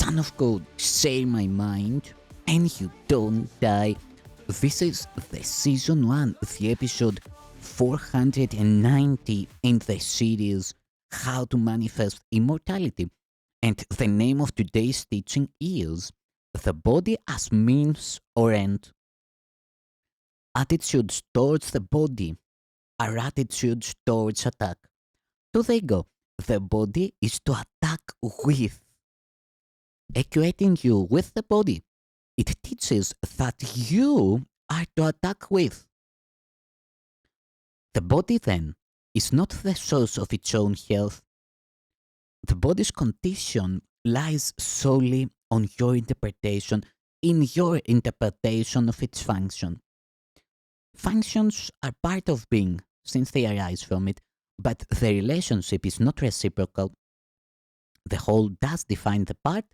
Son of God, share my mind, and you don't die. This is the season 1, the episode 490 in the series How to Manifest Immortality. And the name of today's teaching is The Body as Means or End. Attitudes towards the body are attitudes towards attack. To the ego, the body is to attack with. Equating you with the body, it teaches that you are to attack with. The body, then, is not the source of its own health. The body's condition lies solely on your interpretation, in your interpretation of its function. Functions are part of being, since they arise from it, but the relationship is not reciprocal. The whole does define the part,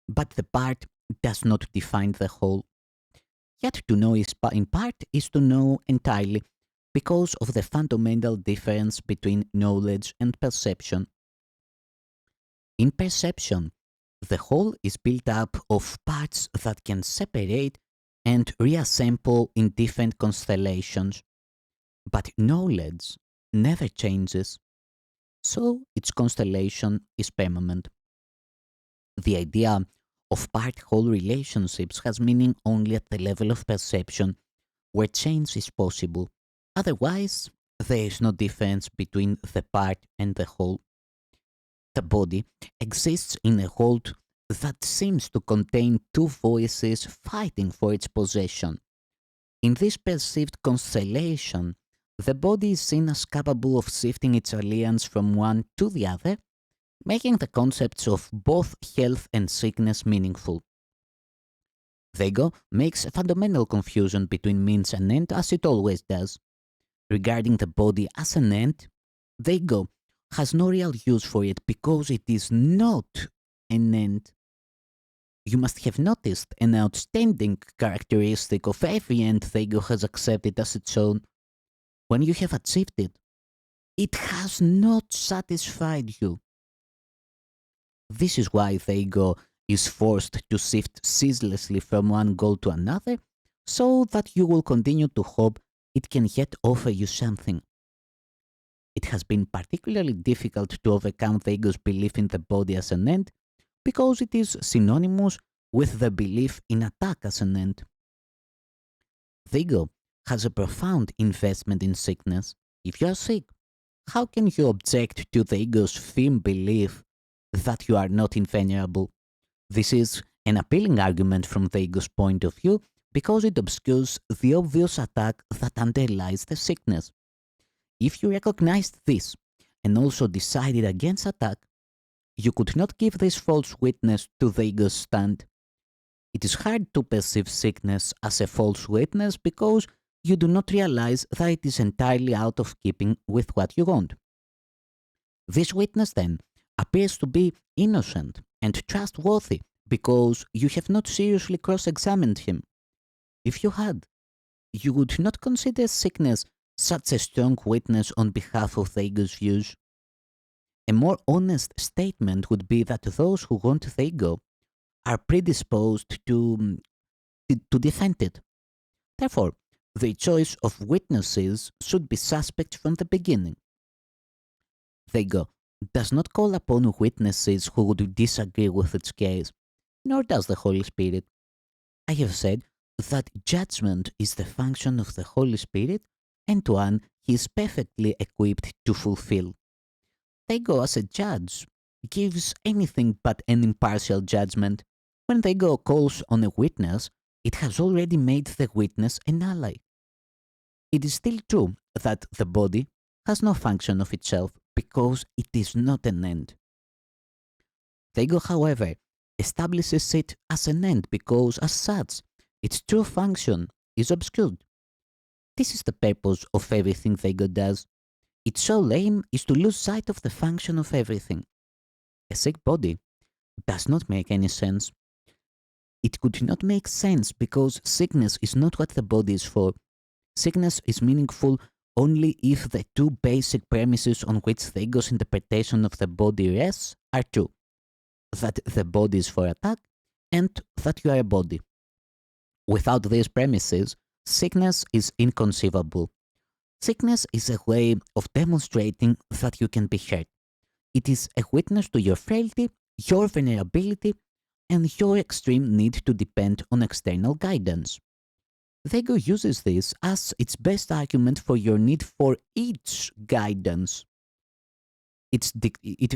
but the part does not define the whole. Yet to know in part is to know entirely, because of the fundamental difference between knowledge and perception. In perception, the whole is built up of parts that can separate and reassemble in different constellations. But knowledge never changes, so its constellation is permanent. The idea of part-whole relationships has meaning only at the level of perception, where change is possible. Otherwise, there is no difference between the part and the whole. The body exists in a world that seems to contain two voices fighting for its possession. In this perceived constellation, the body is seen as capable of shifting its allegiance from one to the other, making the concepts of both health and sickness meaningful. The ego makes a fundamental confusion between means and end, as it always does. Regarding the body as an end, the ego has no real use for it because it is not an end. You must have noticed an outstanding characteristic of every end the ego has accepted as its own. When you have achieved it, it has not satisfied you. This is why the ego is forced to shift ceaselessly from one goal to another, so that you will continue to hope it can yet offer you something. It has been particularly difficult to overcome the ego's belief in the body as an end, because it is synonymous with the belief in attack as an end. The ego has a profound investment in sickness. If you are sick, how can you object to the ego's firm belief that you are not invulnerable? This is an appealing argument from the ego's point of view because it obscures the obvious attack that underlies the sickness. If you recognized this and also decided against attack, you could not give this false witness to the ego's stand. It is hard to perceive sickness as a false witness because you do not realize that it is entirely out of keeping with what you want. This witness, then, appears to be innocent and trustworthy because you have not seriously cross-examined him. If you had, you would not consider sickness such a strong witness on behalf of the ego's views. A more honest statement would be that those who want the ego are predisposed to defend it. Therefore, the choice of witnesses should be suspect from the beginning. The ego does not call upon witnesses who would disagree with its case, nor does the Holy Spirit. I have said that judgment is the function of the Holy Spirit and one he is perfectly equipped to fulfill. The ego as a judge gives anything but an impartial judgment. When the ego calls on a witness, it has already made the witness an ally. It is still true that the body has no function of itself because it is not an end. The ego, however, establishes it as an end because, as such, its true function is obscured. This is the purpose of everything the ego does. Its sole aim is to lose sight of the function of everything. A sick body does not make any sense. It could not make sense because sickness is not what the body is for. Sickness is meaningful only if the two basic premises on which the ego's interpretation of the body rests are true. that the body is for attack, and that you are a body. Without these premises, sickness is inconceivable. Sickness is a way of demonstrating that you can be hurt. It is a witness to your frailty, your vulnerability, and your extreme need to depend on external guidance. The ego uses this as its best argument for your need for its guidance. It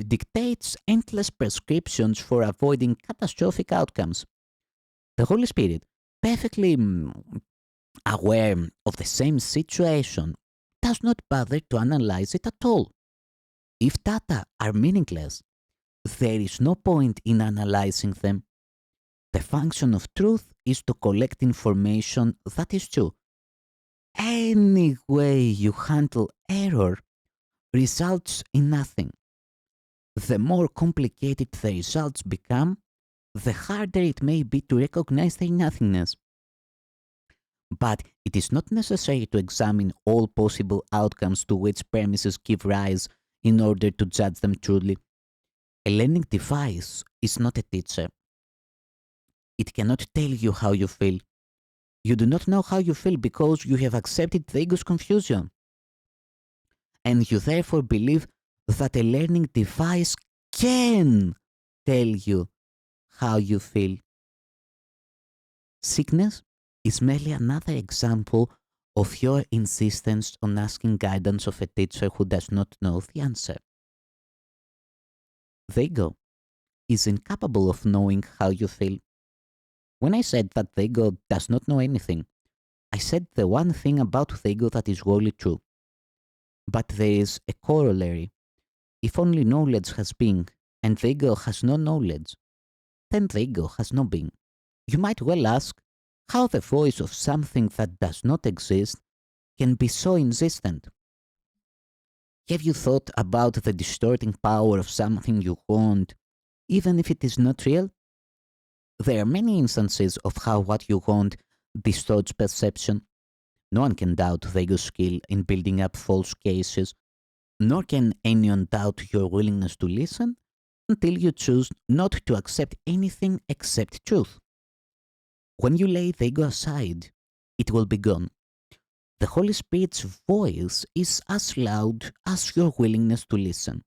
dictates endless prescriptions for avoiding catastrophic outcomes. The Holy Spirit, perfectly aware of the same situation, does not bother to analyze it at all. If data are meaningless, there is no point in analyzing them. The function of truth is to collect information that is true. Any way you handle error results in nothing. The more complicated the results become, the harder it may be to recognize their nothingness. But it is not necessary to examine all possible outcomes to which premises give rise in order to judge them truly. A learning device is not a teacher. It cannot tell you how you feel. You do not know how you feel because you have accepted the ego's confusion. And you therefore believe that a learning device can tell you how you feel. Sickness is merely another example of your insistence on asking guidance of a teacher who does not know the answer. The ego is incapable of knowing how you feel. When I said that the ego does not know anything, I said the one thing about the ego that is wholly true. But there is a corollary. If only knowledge has being, and the ego has no knowledge, then the ego has no being. You might well ask how the voice of something that does not exist can be so insistent. Have you thought about the distorting power of something you want, even if it is not real? There are many instances of how what you want distorts perception. No one can doubt the ego's skill in building up false cases, nor can anyone doubt your willingness to listen until you choose not to accept anything except truth. When you lay the ego aside, it will be gone. The Holy Spirit's voice is as loud as your willingness to listen.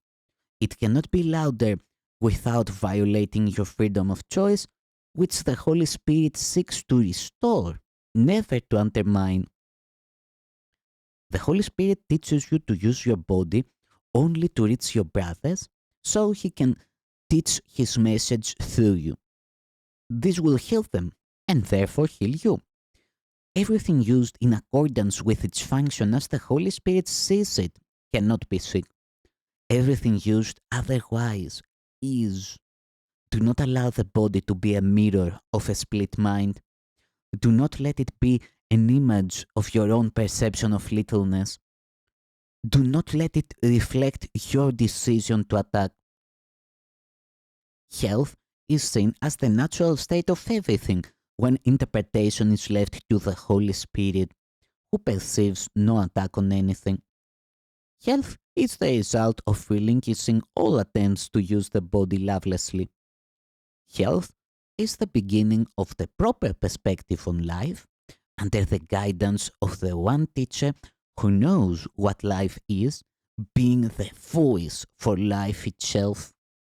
It cannot be louder without violating your freedom of choice, which the Holy Spirit seeks to restore, never to undermine. The Holy Spirit teaches you to use your body only to reach your brothers, so He can teach His message through you. This will heal them, and therefore heal you. Everything used in accordance with its function as the Holy Spirit sees it cannot be sick. Everything used otherwise is. Do not allow the body to be a mirror of a split mind. Do not let it be an image of your own perception of littleness. Do not let it reflect your decision to attack. Health is seen as the natural state of everything when interpretation is left to the Holy Spirit, who perceives no attack on anything. Health is the result of relinquishing all attempts to use the body lovelessly. Health is the beginning of the proper perspective on life under the guidance of the one teacher who knows what life is, being the voice for life itself.